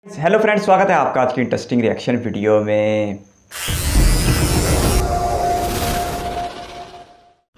Hello friends, स्वागत है आपका आज की इंटरेस्टिंग रिएक्शन वीडियो में।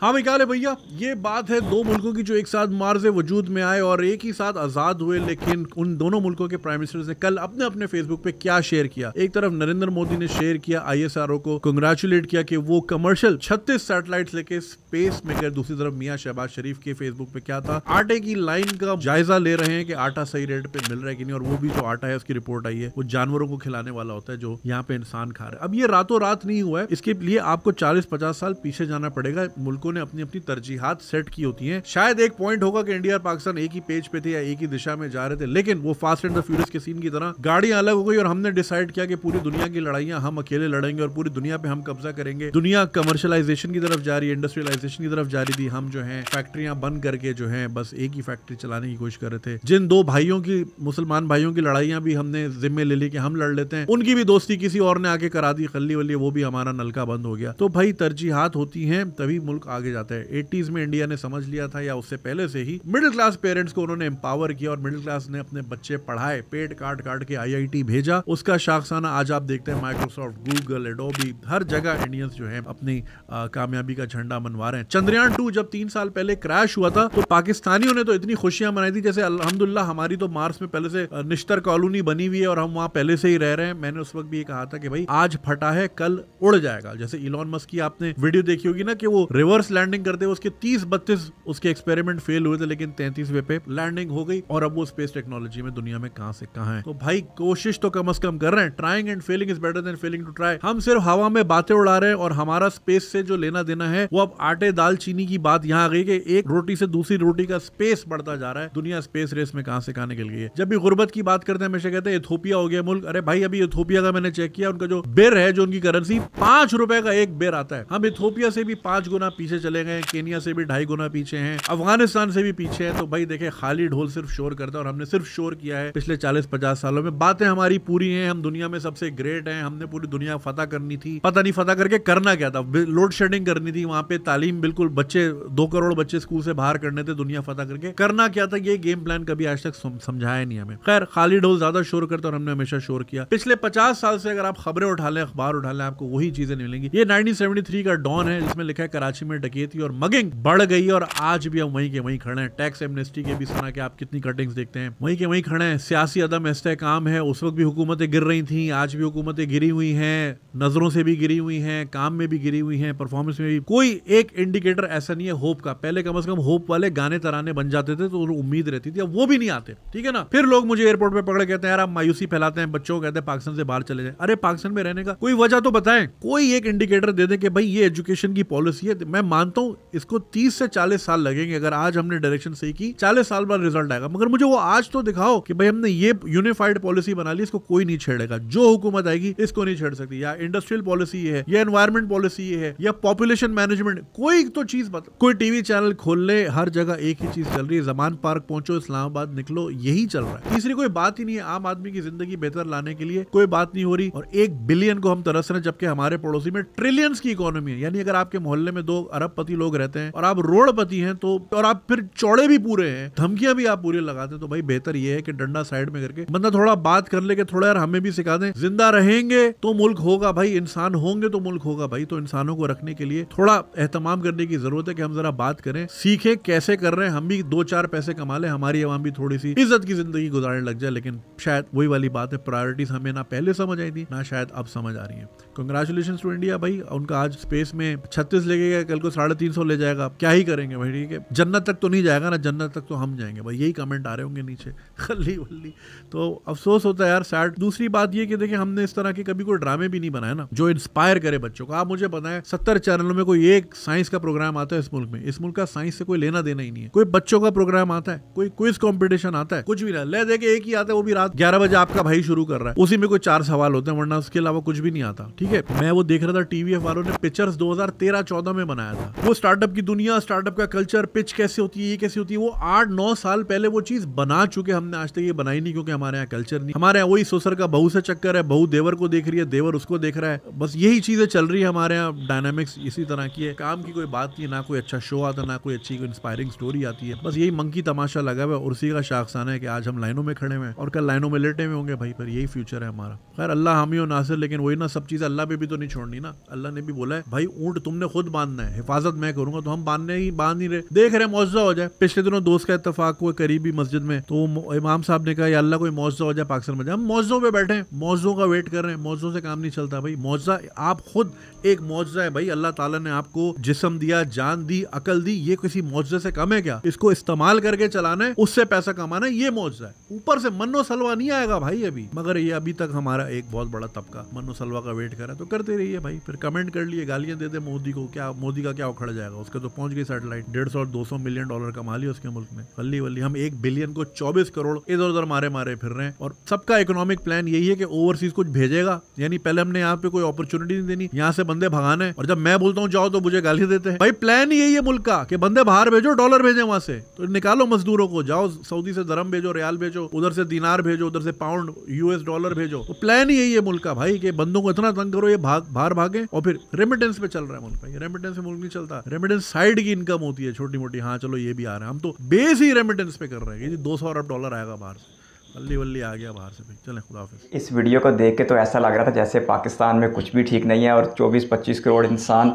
हाँ भाई, क्या है भैया, ये बात है दो मुल्कों की जो एक साथ मार्स से वजूद में आए और एक ही साथ आजाद हुए। लेकिन उन दोनों मुल्कों के प्राइम मिनिस्टर्स ने कल अपने अपने फेसबुक पे क्या शेयर किया। एक तरफ नरेंद्र मोदी ने शेयर किया, ISRO को कंग्रेचुलेट किया कि वो कमर्शियल 36 सैटेलाइट्स लेके स्पेस में गए। दूसरी तरफ मियां शहबाज शरीफ के फेसबुक पे क्या था, आटे की लाइन का जायजा ले रहे हैं कि आटा सही रेट पे मिल रहा है कि नहीं। और वो भी जो आटा है उसकी रिपोर्ट आई है वो जानवरों को खिलाने वाला होता है जो यहाँ पे इंसान खा रहे हैं। अब ये रातों रात नहीं हुआ है, इसके लिए आपको 40-50 साल पीछे जाना पड़ेगा। मुल्कों ने अपनी अपनी तरजीहात सेट की होती हैं। शायद एक पॉइंट होगा कि इंडिया और पाकिस्तान एक ही पेज पे थे या एक ही दिशा में जा रहे थे, लेकिन वो फास्ट एंड द फ्यूरियस के सीन की तरह गाड़ियां अलग हो गई और हमने डिसाइड किया कि पूरी दुनिया की लड़ाइयां हम अकेले लड़ेंगे और पूरी दुनिया पे हम कब्जा करेंगे। दुनिया कमर्शलाइजेशन की तरफ जा रही है, इंडस्ट्रियलाइजेशन की तरफ जा रही थी। हम जो है फैक्ट्रियां बंद करके जो है बस एक ही फैक्ट्री चलाने की कोशिश कर रहे थे। जिन दो भाइयों की, मुसलमान भाइयों की लड़ाइयां भी हमने जिम्मे ले ली कि हम लड़ लेते हैं, उनकी भी दोस्ती किसी और ने आके करा दी, खल्ली वल्ली, वो भी हमारा नलका बंद हो गया। तो भाई तरजीहात होती हैं तभी मुल्क आगे जाता है। 80s में इंडिया ने समझ लिया था, या उससे पहले से ही मिडिल क्लास पेरेंट्स को उन्होंने एम्पावर किया और मिडिल क्लास ने अपने बच्चे पढ़ाए, पेट काट काट के IIT भेजा। उसका शाखसाना आज आप देखते हैं माइक्रोसॉफ्ट, गूगल, एडोबी, हर जगह इंडियंस जो है अपनी कामयाबी का झंडा मनवा रहे हैं। चंद्रयान 2 जब 3 साल पहले क्रैश हुआ था तो पाकिस्तानियों ने तो इतनी खुशियां मनाई थी जैसे अल्हम्दुलिल्लाह हमारी तो मार्स में पहले से निश्तर कॉलोनी बनी हुई है और हम वहां पहले से ही रह रहे हैं। मैंने उस वक्त भी ये कहा था कि भाई आज फटा है कल उड़ जाएगा। जैसे इलॉन मस्क की आपने वीडियो देखी होगी ना कि वो रिवर्स लैंडिंग करते हुए उसके 30-32 उसके एक्सपेरिमेंट फेल हुए थे, लेकिन 33वें पे लैंडिंग हो गई और अब वो स्पेस टेक्नोलॉजी में दुनिया में कहां से कहां है। तो भाई कोशिश तो कम से कम कर रहे हैं। Trying and failing is better than failing to try. हम सिर्फ हवा में बातें उड़ा रहे हैं और हमारा स्पेस से जो लेना देना है वो अब आटे दाल चीनी की बात यहां आ गई कि एक रोटी से दूसरी रोटी का स्पेस बढ़ता जा रहा है। दुनिया स्पेस रेस में कहां से कहां निकल गई है। जब भी गुर्बत की बात करते हैं हमेशा कहते हैं इथोपिया हो गया मुल्क। अरे भाई अभी इथोपिया का मैंने चेक किया, उनका जो बेर है, जो उनकी करेंसी, 5 रुपए का एक बेर आता है। हम इथोपिया से भी 5 गुना पीछे चले गए, केनिया से भी 2.5 गुना पीछे हैं, अफगानिस्तान से भी पीछे है। तो भाई देखे खाली ढोल सिर्फ शोर करता है और हमने सिर्फ शोर किया है पिछले 40-50 सालों में। बातें हमारी पूरी हैं, हम दुनिया में सबसे ग्रेट हैं, हमने पूरी दुनिया फतह करनी थी। पता नहीं फतह करके करना क्या था, लोड शेडिंग करनी थी वहां पे, तालीम बिल्कुल बच्चे 2 करोड़ बच्चे स्कूल से बाहर करने थे दुनिया फतह करके। करना क्या था ये गेम प्लान कभी आज तक समझाया नहीं हमें। खैर खाली ढोल ज्यादा शोर करता और हमने हमेशा शोर किया। पिछले 50 साल से अगर आप खबरें उठा लें, अखबार उठा लें, आपको वही चीजें मिलेंगी। ये 1973 का डॉन है जिसमें लिखा है कराची में डकैती और मगिंग बढ़ गई और आज भी हम वहीं के वहीं खड़े हैं। टैक्स एमनेस्टी के भी सुना कि आप कितनी कटिंग्स देखते हैं, वहीं के वहीं खड़े हैं। सियासी अदम इस्तेहकाम है, उस वक्त भी हुकूमतें गिर रही थी, आज भी हुकूमतें गिरी हुई हैं, नजरों से भी गिरी हुई हैं, काम में भी गिरी हुई हैं, परफॉर्मेंस में भी। कोई एक इंडिकेटर ऐसा नहीं है होप का। पहले कम से कम होप वाले गाने तराने बन जाते थे तो उम्मीद रहती थी, अब वो भी नहीं आते। ठीक है ना। फिर लोग मुझे एयरपोर्ट पे पकड़ कहते हैं यार आप मायूसी फैलाते हैं, बच्चों को कहते हैं पाकिस्तान से बाहर चले जाए। अरे पाकिस्तान में रहने का कोई वजह तो बताएं, कोई एक इंडिकेटर दे दे कि भाई ये एजुकेशन की पॉलिसी है। मैं मानता हूं इसको 30 से 40 साल लगेंगे, अगर आज हमने डायरेक्शन सही की 40 साल बाद रिजल्ट आएगा। मगर मुझे वो आज तो दिखाओ कि भाई हमने ये यूनिफाइड पॉलिसी बना ली, इसको कोई नहीं छेड़ेगा। जो हुकूमत आएगी इसको नहीं छेड़ सकती। या इंडस्ट्रियल पॉलिसी ये है, या एनवायरमेंट पॉलिसी ये है, या पॉपुलेशन मैनेजमेंट, कोई तो चीज बता। कोई टीवी चैनल खोल ले, हर जगह एक ही चीज चल रही है। जमान पार्क पहुंचो, इस्लामाबाद निकलो, यही चल रहा है। तीसरी कोई बात ही नहीं है। आम आदमी की जिंदगी बेहतर लाने के लिए कोई बात नहीं हो रही और 1 बिलियन को हम तरस रहे हैं, जबकि हमारे पड़ोसी में ट्रिलियंस की इकोनॉमी है। यानी अगर आपके मोहल्ले में 2 अरबपति लोग रहते हैं और आप रोडपति हैं तो, और आप फिर चौड़े भी पूरे हैं, धमकियां भी आप पूरी लगाते हैं, तो भाई बेहतर ये है कि डंडा साइड में करके बंदा थोड़ा बात कर ले कि थोड़ा यार हमें भी सिखा दें। जिंदा रहेंगे तो मुल्क होगा भाई, इंसान होंगे तो मुल्क होगा भाई। तो इंसानों को रखने के लिए थोड़ा एहतमाम करने की जरूरत है कि हम जरा बात करें, सीखे कैसे कर रहे हैं, हम भी 2-4 पैसे कमा ले, हमारी आवाम भी थोड़ी सी इज्जत की जिंदगी गुजारने लग जाए। लेकिन शायद वही वाली बात है, प्रायोरिटीज हमें ना पहले समझ आई थी ना शायद अब समझ आ रही है। कंग्रेचुलेशंस टू इंडिया भाई, उनका आज स्पेस में 36 ले गया, कल को 350 ले जाएगा। क्या ही करेंगे भाई, ठीक है। जन्नत तक तो नहीं जाएगा ना, जन्नत तक तो हम जाएंगे भाई। यही कमेंट आ रहे होंगे नीचे खल्ली वल्ली। तो अफसोस होता है यार, सैड। दूसरी बात ये कि देखिए हमने इस तरह के कभी कोई ड्रामे भी नहीं बनाए ना जो इंस्पायर करे बच्चों को। आप मुझे बताएं 70 चैनलों में कोई एक साइंस का प्रोग्राम आता है इस मुल्क में? इस मुल्क का साइंस से कोई लेना देना ही नहीं है। कोई बच्चों का प्रोग्राम आता है, कोई क्विज कंपटीशन आता है, कुछ भी ना। ले देखे एक ही आता है, वो भी रात 11 बजे आपका भाई शुरू कर रहा है, उसी में कोई 4 सवाल होते हैं, वरना उसके अलावा कुछ भी नहीं आता। ठीक है, मैं वो देख रहा था, TVF वालों ने पिक्चर्स 2013-14 में बनाया था। वो स्टार्टअप की दुनिया, स्टार्टअप का कल्चर, पिच कैसे होती है, ये कैसे होती है, वो 8-9 साल पहले वो चीज बना चुके। हमने आज तक ये बनाई नहीं क्योंकि हमारे यहाँ कल्चर नहीं। हमारे यहाँ वही ससुर का बहू से चक्कर है, बहू देवर को देख रही है, देवर उसको देख रहा है, बस यही चीजें चल रही है हमारे यहाँ। डायनामिक्स इसी तरह की है, काम की कोई बात नहीं, ना कोई अच्छा शो आता, ना कोई अच्छी इंस्पायरिंग स्टोरी आती है, बस यही मंकी तमाशा लगा हुआ है। और उसी का शाखसाना है कि आज हम लाइनों में खड़े हुए हैं और कल लाइनों में लेटे हुए होंगे भाई, पर यही फ्यूचर है हमारा। खैर अल्लाह हामी और नासिर, लेकिन वही ना, सब चीजें अल्लाह पे भी तो नहीं छोड़नी ना। अल्लाह ने भी बोला है भाई ऊंट तुमने खुद बांधना है, हिफाजत मैं करूंगा, तो हम बांध नहीं रहे, देख रहे मौजूदा हो जाए। पिछले दिनों दोस्त का इत्तेफाक हुआ करीबी मस्जिद में, तो इमाम साहब ने कहा या अल्लाह कोई मौजूदा हो जाए पाकिस्तान में। हम मौजूदों पे बैठे हैं, मौजूदों का वेट कर रहे हैं, मौजूदों से काम नहीं चलता भाई। मौजूदा आप खुद एक मौजूदा है भाई, अल्लाह ताला ने आपको जिस्म दिया, जान दी, अकल दी, ये किसी मौजूदे से कम है क्या? इसको इस्तेमाल करके चलाना है, उससे पैसा कमाना है, ये मौजूदा है। ऊपर से मन्नो सलवा नहीं आएगा भाई अभी, मगर ये अभी तक हमारा एक बहुत बड़ा तबका मन्नो सलवा का वेट कर रहा है। तो करते रहिए भाई, फिर कमेंट कर लिए, गालियां दे दे मोदी को, क्या मोदी का क्या उखड़ जाएगा? उसके तो पहुंच गई सैटेलाइट, 150 और 200 मिलियन डॉलर कमा लिया उसके मुल्क में, वल्ली वल्ली। हम 1 बिलियन को 24 करोड़ इधर उधर मारे फिर रहे हैं। और सबका इकोनॉमिक प्लान यही है कि ओवरसीज कुछ भेजेगा, यानी पहले हमने यहाँ पे कोई अपॉर्चुनिटी नहीं देनी, यहाँ से बंदे भगाने, और जब मैं बोलता हूँ जाओ तो मुझे गाली देते हैं। भाई प्लान ही यही है मुल्क का कि बंदे बाहर भेजो, डॉलर भेजे वहां से, तो निकालो मजदूरों को, जाओ सऊदी से दरम भेजो, रियाल भेजो, उधर से दिनार भेजो, उधर से पाउंड यूएस डॉलर भेजो। तो प्लान ही यही है मुल्क का भाई कि बंदों को इतना तंग करो ये बाहर भागे, और फिर रेमिटेंस पे चल रहा है मुल्क भाई। रेमिटेंस से मुल्क नहीं चलता, रेमिटेंस साइड की इनकम होती है छोटी मोटी, हाँ चलो ये भी आ रहा है, हम तो बेस ही रेमिटेंस पे कर रहे हैं। 200 अरब डॉलर आएगा बाहर से, वल्ली वल्ली आ गया बाहर से भाई। चलें खुदा हाफिज़। इस वीडियो को देख के तो ऐसा लग रहा था जैसे पाकिस्तान में कुछ भी ठीक नहीं है और 24-25 करोड़ इंसान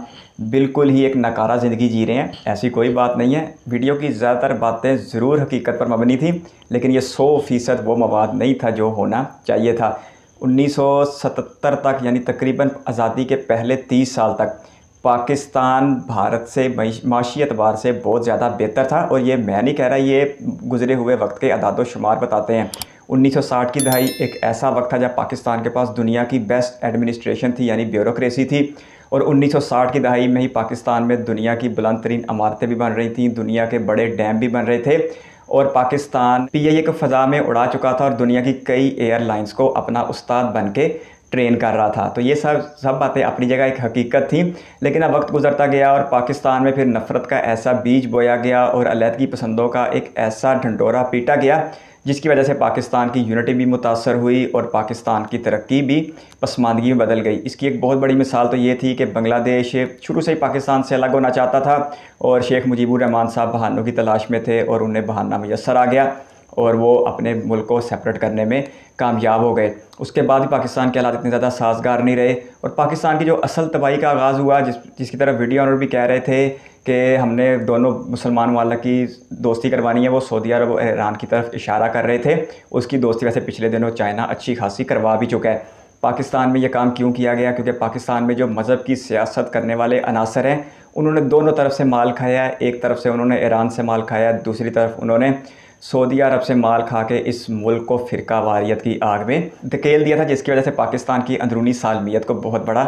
बिल्कुल ही एक नकारा ज़िंदगी जी रहे हैं। ऐसी कोई बात नहीं है। वीडियो की ज़्यादातर बातें ज़रूर हकीकत पर मबनी थी, लेकिन ये 100% वो मवाद नहीं था जो होना चाहिए था। 1977 तक, यानी तकरीबन आज़ादी के पहले 30 साल तक पाकिस्तान भारत से माशी एतबार से बहुत ज़्यादा बेहतर था। और ये मैं नहीं कह रहा, ये गुज़रे हुए वक्त के अदाद शुमार बताते हैं। 1960 की दहाई एक ऐसा वक्त था जब पाकिस्तान के पास दुनिया की बेस्ट एडमिनिस्ट्रेशन थी, यानी ब्यूरोक्रेसी थी। और 1960 की दहाई में ही पाकिस्तान में दुनिया की बुलंद तरीन इमारतें भी बन रही थी, दुनिया के बड़े डैम भी बन रहे थे, और पाकिस्तान PIA को फ़ज़ा में उड़ा चुका था और दुनिया की कई एयरलाइंस को अपना उस्ताद बन के ट्रेन कर रहा था। तो ये सब बातें अपनी जगह एक हकीकत थी। लेकिन अब वक्त गुजरता गया और पाकिस्तान में फिर नफ़रत का ऐसा बीज बोया गया और अलहदगी पसंदों का एक ऐसा ढंडोरा पीटा गया जिसकी वजह से पाकिस्तान की यूनिटी भी मुतासर हुई और पाकिस्तान की तरक्की भी पसमानदगी में बदल गई। इसकी एक बहुत बड़ी मिसाल तो ये थी कि बांग्लादेश शुरू से ही पाकिस्तान से अलग होना चाहता था और शेख मुजीबुर रहमान साहब बहानों की तलाश में थे और उन्हें बहाना मुयस्सर आ गया और वो अपने मुल्क को सेपरेट करने में कामयाब हो गए। उसके बाद भी पाकिस्तान के हालात इतने ज़्यादा साजगार नहीं रहे और पाकिस्तान की जो असल तबाही का आगाज़ हुआ, जिसकी तरफ वीडियो ऑनर भी कह रहे थे कि हमने दोनों मुसलमान ममालिक की दोस्ती करवानी है, वो सऊदी अरब और ईरान की तरफ इशारा कर रहे थे। उसकी दोस्ती वैसे पिछले दिनों चाइना अच्छी खासी करवा भी चुका है। पाकिस्तान में ये काम क्यों किया गया? क्योंकि पाकिस्तान में जो मज़हब की सियासत करने वाले अनासर हैं, उन्होंने दोनों तरफ से माल खाया है। एक तरफ से उन्होंने ईरान से माल खाया है, दूसरी तरफ उन्होंने सऊदी अरब से माल खा के इस मुल्क को फ़िरका वारियत की आग में धकेल दिया था, जिसकी वजह से पाकिस्तान की अंदरूनी सालमियत को बहुत बड़ा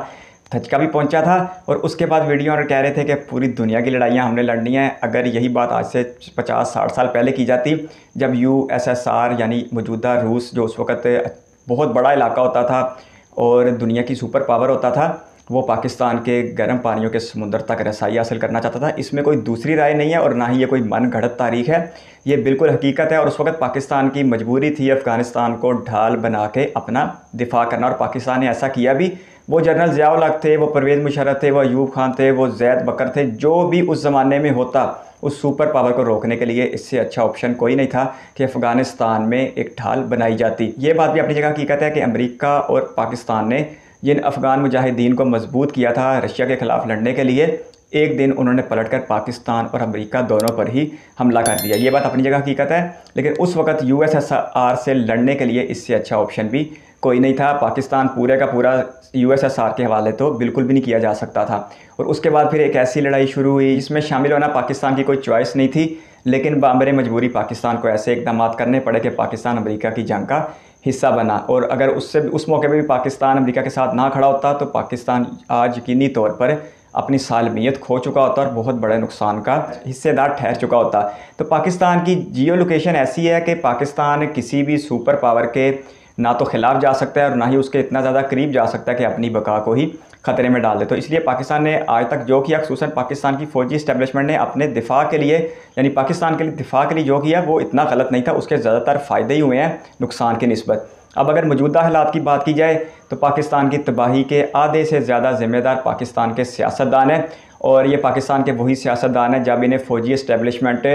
धचका भी पहुंचा था। और उसके बाद वीडियो ऑनर कह रहे थे कि पूरी दुनिया की लड़ाइयाँ हमने लड़नी है। अगर यही बात आज से 50-60 साल पहले की जाती, जब USSR यानी मौजूदा रूस, जो उस वक़्त बहुत बड़ा इलाका होता था और दुनिया की सुपर पावर होता था, वो पाकिस्तान के गर्म पानियों के समुंदर तक रसाई हासिल करना चाहता था। इसमें कोई दूसरी राय नहीं है और ना ही ये कोई मन घड़त तारीख है, ये बिल्कुल हकीकत है। और उस वक्त पाकिस्तान की मजबूरी थी अफ़गानिस्तान को ढाल बना के अपना दिफा करना, और पाकिस्तान ने ऐसा किया भी। वो जनरल ज़िया-उल हक़ थे, वो परवेज़ मुशर्रफ थे, वो अयूब खान थे, वो ज़ैद बकर थे, जो भी उस ज़माने में होता, उस सुपर पावर को रोकने के लिए इससे अच्छा ऑप्शन कोई नहीं था कि अफ़गानिस्तान में एक ढाल बनाई जाती। ये बात भी अपनी जगह हकीकत है कि अमेरिका और पाकिस्तान ने जिन अफ़गान मुजाहिदीन को मजबूत किया था रशिया के ख़िलाफ़ लड़ने के लिए, एक दिन उन्होंने पलटकर पाकिस्तान और अमेरिका दोनों पर ही हमला कर दिया। ये बात अपनी जगह हकीकत है, लेकिन उस वक़्त USSR से लड़ने के लिए इससे अच्छा ऑप्शन भी कोई नहीं था। पाकिस्तान पूरे का पूरा USSR के हवाले तो बिल्कुल भी नहीं किया जा सकता था। और उसके बाद फिर एक ऐसी लड़ाई शुरू हुई जिसमें शामिल होना पाकिस्तान की कोई चॉइस नहीं थी, लेकिन बामरे मजबूरी पाकिस्तान को ऐसे इकदाम करने पड़े कि पाकिस्तान अमेरिका की जंग का हिस्सा बना। और अगर उस मौके पे भी पाकिस्तान अमेरिका के साथ ना खड़ा होता तो पाकिस्तान आज यकीनी तौर पर अपनी सालमियत खो चुका होता और बहुत बड़े नुकसान का हिस्सेदार ठहर चुका होता। तो पाकिस्तान की जियो लोकेशन ऐसी है कि पाकिस्तान किसी भी सुपर पावर के ना तो ख़िलाफ़ जा सकता है और ना ही उसके इतना ज़्यादा करीब जा सकता है कि अपनी बका को ही ख़तरे में डाल दे। तो इसलिए पाकिस्तान ने आज तक जो किया, खुसूसन पाकिस्तान की फ़ौजी इस्टेब्लिशमेंट ने अपने दिफा के लिए, यानी पाकिस्तान के लिए दिफा के लिए जो किया वो इतना गलत नहीं था, उसके ज़्यादातर फ़ायदे ही हुए हैं नुकसान की निस्बत। अब अगर मौजूदा हालात की बात की जाए तो पाकिस्तान की तबाही के आधे से ज़्यादा ज़िम्मेदार पाकिस्तान के सियासतदान हैं, और ये पाकिस्तान के वही सियासतदान हैं जब इन्हें फ़ौजी इस्टेब्लिशमेंट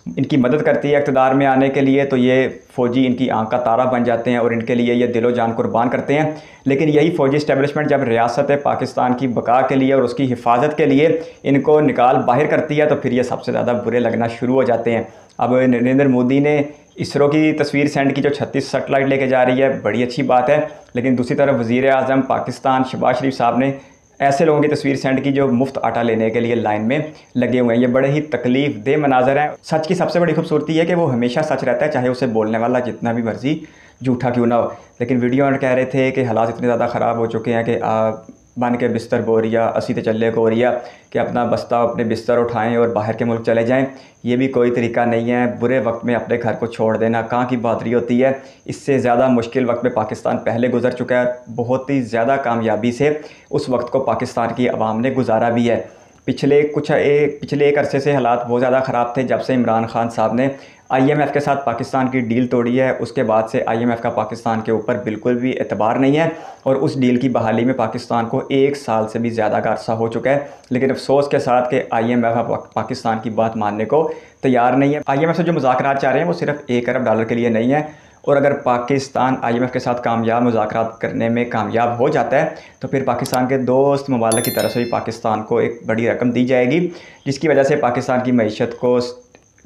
इनकी मदद करती है इक़्तिदार में आने के लिए, तो ये फ़ौजी इनकी आंख का तारा बन जाते हैं और इनके लिए ये दिलो जान कुर्बान करते हैं। लेकिन यही फ़ौजी इस्टेब्लिशमेंट जब रियासत पाकिस्तान की बका के लिए और उसकी हिफाजत के लिए इनको निकाल बाहर करती है तो फिर ये सबसे ज़्यादा बुरे लगना शुरू हो जाते हैं। अब नरेंद्र मोदी ने इसरो की तस्वीर सेंड की, जो 36 सैटेलाइट लेके जा रही है, बड़ी अच्छी बात है। लेकिन दूसरी तरफ वज़ीर आज़म पाकिस्तान शहबाज शरीफ साहब ने ऐसे लोगों की तस्वीर सेंड की जो मुफ्त आटा लेने के लिए लाइन में लगे हुए हैं। ये बड़े ही तकलीफ़ दे मनाजर हैं। सच की सबसे बड़ी खूबसूरती है कि वो हमेशा सच रहता है, चाहे उसे बोलने वाला जितना भी मर्जी झूठा क्यों ना हो। लेकिन वीडियो में कह रहे थे कि हालात इतने ज़्यादा ख़राब हो चुके हैं कि बन के बिस्तर बोरिया असी तो चले को रिया कि अपना बस्ता अपने बिस्तर उठाएं और बाहर के मुल्क चले जाएं। ये भी कोई तरीका नहीं है। बुरे वक्त में अपने घर को छोड़ देना कहाँ की बहादुरी होती है। इससे ज़्यादा मुश्किल वक्त में पाकिस्तान पहले गुजर चुका है, बहुत ही ज़्यादा कामयाबी से उस वक्त को पाकिस्तान की आवाम ने गुजारा भी है। पिछले एक अरसे से हालात बहुत ज़्यादा ख़राब थे। जब से इमरान खान साहब ने IMF के साथ पाकिस्तान की डील तोड़ी है, उसके बाद से IMF का पाकिस्तान के ऊपर बिल्कुल भी एतबार नहीं है और उस डील की बहाली में पाकिस्तान को 1 साल से भी ज़्यादा का अरसा हो चुका है। लेकिन अफसोस के साथ कि IMF पाकिस्तान की बात मानने को तैयार नहीं है। IMF से जो मुज़ाकरात चाह रहे हैं वो सिर्फ $1 अरब के लिए नहीं है, और अगर पाकिस्तान IMF के साथ कामयाब मुज़ाकरात करने में कामयाब हो जाता है तो फिर पाकिस्तान के दोस्त ममालिक की तरफ से भी पाकिस्तान को एक बड़ी रकम दी जाएगी, जिसकी वजह से पाकिस्तान की मईशत को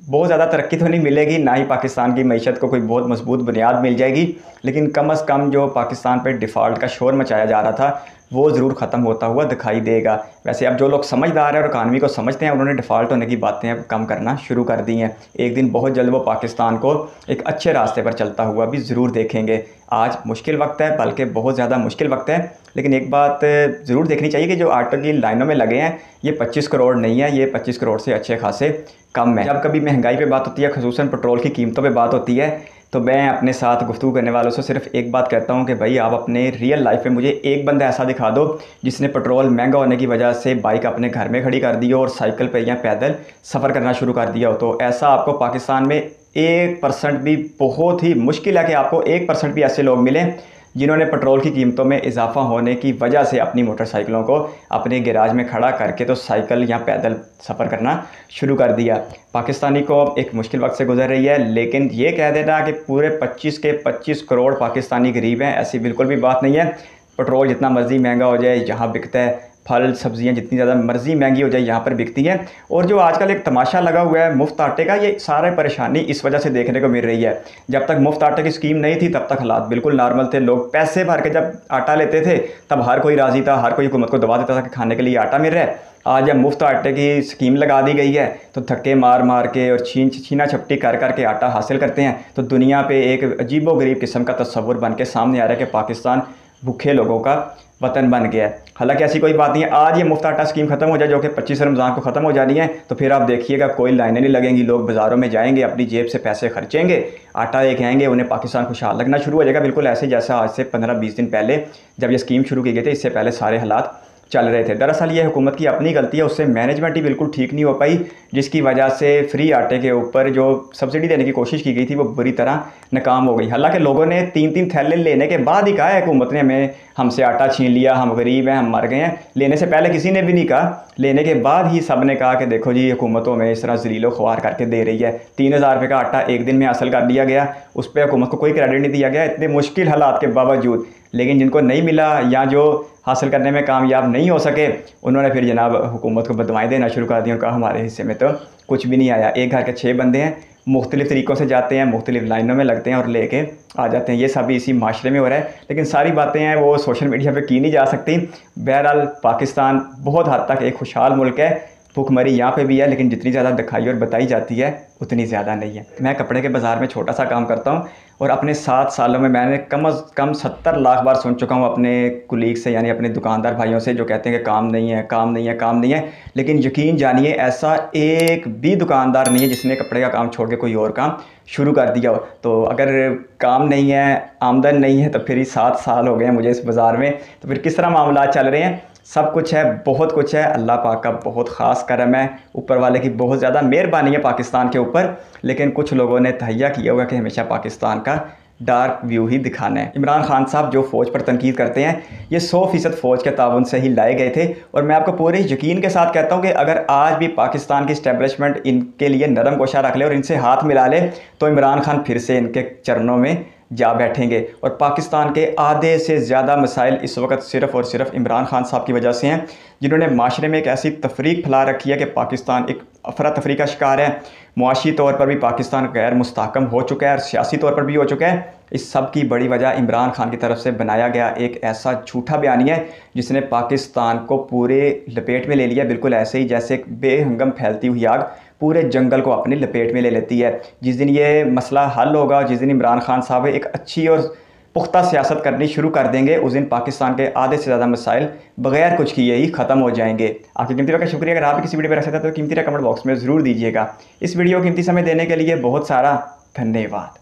बहुत ज़्यादा तरक्की तो नहीं मिलेगी, ना ही पाकिस्तान की मईशत को कोई बहुत मजबूत बुनियाद मिल जाएगी, लेकिन कम अज़ कम जो पाकिस्तान पर डिफ़ॉल्ट का शोर मचाया जा रहा था वो ज़रूर ख़त्म होता हुआ दिखाई देगा। वैसे अब जो लोग समझदार हैं और इकानमी को समझते हैं उन्होंने डिफ़ॉल्ट होने की बातें अब कम करना शुरू कर दी हैं। एक दिन बहुत जल्द वो पाकिस्तान को एक अच्छे रास्ते पर चलता हुआ भी ज़रूर देखेंगे। आज मुश्किल वक्त है, बल्कि बहुत ज़्यादा मुश्किल वक्त है, लेकिन एक बात ज़रूर देखनी चाहिए कि जो आटे की लाइनों में लगे हैं ये 25 करोड़ नहीं है, ये 25 करोड़ से अच्छे खासे कम है। जब कभी महंगाई पे बात होती है, खुसूसन पेट्रोल की कीमतों पे बात होती है, तो मैं अपने साथ गुफ्तगू करने वालों से सिर्फ एक बात कहता हूँ कि भाई आप अपने रियल लाइफ में मुझे एक बंदा ऐसा दिखा दो जिसने पेट्रोल महंगा होने की वजह से बाइक अपने घर में खड़ी कर दी हो और साइकिल पे या पैदल सफ़र करना शुरू कर दिया हो। तो ऐसा आपको पाकिस्तान में 1% भी, बहुत ही मुश्किल है कि आपको 1% भी ऐसे लोग मिलें जिन्होंने पेट्रोल की कीमतों में इजाफा होने की वजह से अपनी मोटरसाइकिलों को अपने गैराज में खड़ा करके तो साइकिल या पैदल सफ़र करना शुरू कर दिया। पाकिस्तानी को एक मुश्किल वक्त से गुजर रही है, लेकिन ये कह देना कि पूरे 25 के 25 करोड़ पाकिस्तानी गरीब हैं, ऐसी बिल्कुल भी बात नहीं है। पेट्रोल जितना मर्ज़ी महंगा हो जाए यहाँ बिकता है, फल सब्जियां जितनी ज़्यादा मर्ज़ी महंगी हो जाए यहाँ पर बिकती हैं। और जो आजकल एक तमाशा लगा हुआ है मुफ्त आटे का, ये सारी परेशानी इस वजह से देखने को मिल रही है। जब तक मुफ्त आटे की स्कीम नहीं थी तब तक हालात बिल्कुल नॉर्मल थे। लोग पैसे भर के जब आटा लेते थे तब हर कोई राज़ी था, हर कोई हुकूमत को दबा देता था कि खाने के लिए आटा मिल रहा है। आज जब मुफ्त आटे की स्कीम लगा दी गई है तो धक्के मार मार के और छीना छपटी कर करके आटा हासिल करते हैं। तो दुनिया पे एक अजीबोगरीब किस्म का तस्वुर बन के सामने आ रहा है कि पाकिस्तान भूखे लोगों का वतन बन गया है। हालांकि ऐसी कोई बात नहीं है। आज ये मुफ्त आटा स्कीम ख़त्म हो जाए जो कि 25 रमज़ान को ख़त्म हो जानी है, तो फिर आप देखिएगा कोई लाइनें नहीं लगेंगी, लोग बाज़ारों में जाएंगे, अपनी जेब से पैसे खर्चेंगे, आटा लेके आएंगे, उन्हें पाकिस्तान खुशहाल लगना शुरू हो जाएगा। बिल्कुल ऐसे जैसा आज से 15-20 दिन पहले जब ये स्कीम शुरू की गई थी, इससे पहले सारे हालात चल रहे थे। दरअसल ये हुकूमत की अपनी गलती है, उससे मैनेजमेंट ही बिल्कुल ठीक नहीं हो पाई, जिसकी वजह से फ्री आटे के ऊपर जो सब्सिडी देने की कोशिश की गई थी वो बुरी तरह नाकाम हो गई। हालांकि लोगों ने 3-3 थैले लेने के बाद ही कहा है हुकूमत ने हमसे आटा छीन लिया, हम गरीब हैं, हम मर गए हैं। लेने से पहले किसी ने भी नहीं कहा, लेने के बाद ही सब ने कहा कि देखो जी हुकूमतों में इस तरह ज़लीलो ख्वार करके दे रही है। 3000 रुपये का आटा एक दिन में हासिल कर लिया गया, उस पर हुकूमत को कोई क्रेडिट नहीं दिया गया इतने मुश्किल हालात के बावजूद। लेकिन जिनको नहीं मिला या जो हासिल करने में कामयाब नहीं हो सके, उन्होंने फिर जनाब हुकूमत को बदवाएँ देना शुरू कर दी और कहा हमारे हिस्से में तो कुछ भी नहीं आया। एक घर के 6 बंदे हैं, मुख्तलिफ़ तरीक़ों से जाते हैं, मुख्तलिफ़ लाइनों में लगते हैं और लेके आ जाते हैं। ये सब इसी माशरे में हो रहा है, लेकिन सारी बातें हैं वो सोशल मीडिया पे की नहीं जा सकती। बहरहाल पाकिस्तान बहुत हद तक एक खुशहाल मुल्क है, भुखमरी यहाँ पे भी है, लेकिन जितनी ज़्यादा दिखाई और बताई जाती है उतनी ज़्यादा नहीं है। मैं कपड़े के बाज़ार में छोटा सा काम करता हूँ और अपने 7 सालों में मैंने कम अज़ कम 70 लाख बार सुन चुका हूँ अपने कुलीग से, यानी अपने दुकानदार भाइयों से, जो कहते हैं कि काम नहीं है, काम नहीं है, काम नहीं है। लेकिन यकीन जानिए ऐसा एक भी दुकानदार नहीं है जिसने कपड़े का काम छोड़ के कोई और काम शुरू कर दिया हो। तो अगर काम नहीं है, आमदन नहीं है, तो फिर ही 7 साल हो गए हैं मुझे इस बाज़ार में, तो फिर किस तरह मामला चल रहे हैं। सब कुछ है, बहुत कुछ है। अल्लाह पाक का बहुत ख़ास करम है, ऊपर वाले की बहुत ज़्यादा मेहरबानी है पाकिस्तान के ऊपर। लेकिन कुछ लोगों ने तहैया किया होगा कि हमेशा पाकिस्तान का डार्क व्यू ही दिखाना है। इमरान खान साहब जो फ़ौज पर तनकीद करते हैं, ये 100% फ़ौज के ताउन से ही लाए गए थे। और मैं आपको पूरे यकीन के साथ कहता हूँ कि अगर आज भी पाकिस्तान की इस्टेब्लिशमेंट इनके लिए नरम गोशा रख ले और इनसे हाथ मिला ले, तो इमरान खान फिर से इनके चरणों में जा बैठेंगे। और पाकिस्तान के आधे से ज़्यादा मसाइल इस वक्त सिर्फ़ और सिर्फ इमरान खान साहब की वजह से हैं, जिन्होंने माशरे में एक ऐसी तफरीक फैला रखी है कि पाकिस्तान एक अफरा तफरी का शिकार है। मुआशी तौर पर भी पाकिस्तान गैर मुस्तहकम हो चुका है और सियासी तौर पर भी हो चुका है। इस सब की बड़ी वजह इमरान खान की तरफ से बनाया गया एक ऐसा झूठा बयानिया है जिसने पाकिस्तान को पूरे लपेट में ले लिया, बिल्कुल ऐसे ही जैसे एक बेहंगम फैलती हुई आग पूरे जंगल को अपनी लपेट में ले लेती है। जिस दिन ये मसला हल होगा, जिस दिन इमरान खान साहब एक अच्छी और पुख्ता सियासत करनी शुरू कर देंगे, उस दिन पाकिस्तान के आधे से ज़्यादा मसाइल बगैर कुछ किए ही ख़त्म हो जाएंगे। आपकी कीमती का शुक्रिया। अगर आप भी किसी वीडियो पर रह सकते हैं तो कीमती कमेंट बॉक्स में ज़रूर दीजिएगा। इस वीडियो को कीमती समय देने के लिए बहुत सारा धन्यवाद।